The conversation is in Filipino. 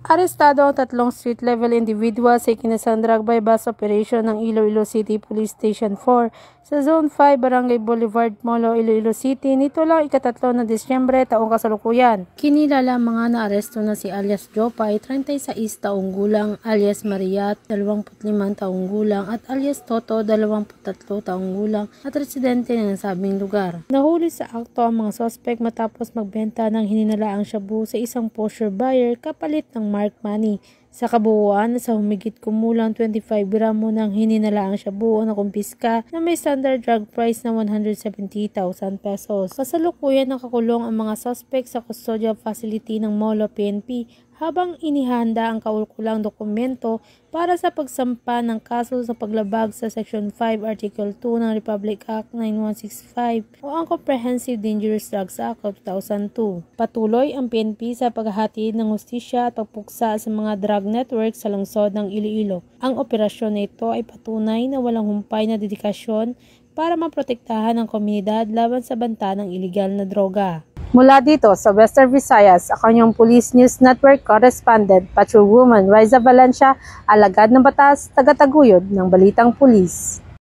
Arestado ang 3 street-level individual sa ikinasang drug by bus operation ng Iloilo City Police Station 4 sa Zone 5, Barangay Boulevard, Molo, Iloilo City nito lang ika-3 ng Disyembre taong kasalukuyan. Kinilala ang mga naaresto na si alias Jopay, 36 taong gulang, alias Mariat, 25 taong gulang at alias Toto, 23 taong gulang at residente ng nasabing lugar. Nahuli sa akto ang mga sospek matapos magbenta ng hininalaang shabu sa isang pusher buyer kapalit ng mark money. Sa kabuuan, sa humigit kumulang 25 gramo ng hininalaang shabu ang nakumpiska na may standard drug price na 170,000 pesos. Kasalukuyan nakakulong ang mga suspect sa custodial facility ng Molo PNP habang inihanda ang kaukulang dokumento para sa pagsampa ng kaso sa paglabag sa Section 5 Article 2 ng Republic Act 9165 o ang Comprehensive Dangerous Drugs Act of 2002. Patuloy ang PNP sa paghahatid ng hustisya at pagpuksa sa mga drug network sa lungsod ng Iloilo. Ang operasyon na ito ay patunay na walang humpay na dedikasyon para maprotektahan ang komunidad laban sa banta ng iligal na droga. Mula dito sa Western Visayas, ako yung Police News Network Correspondent, Patrolwoman Riza Valencia, alagad ng batas, tagataguyod ng Balitang Pulis.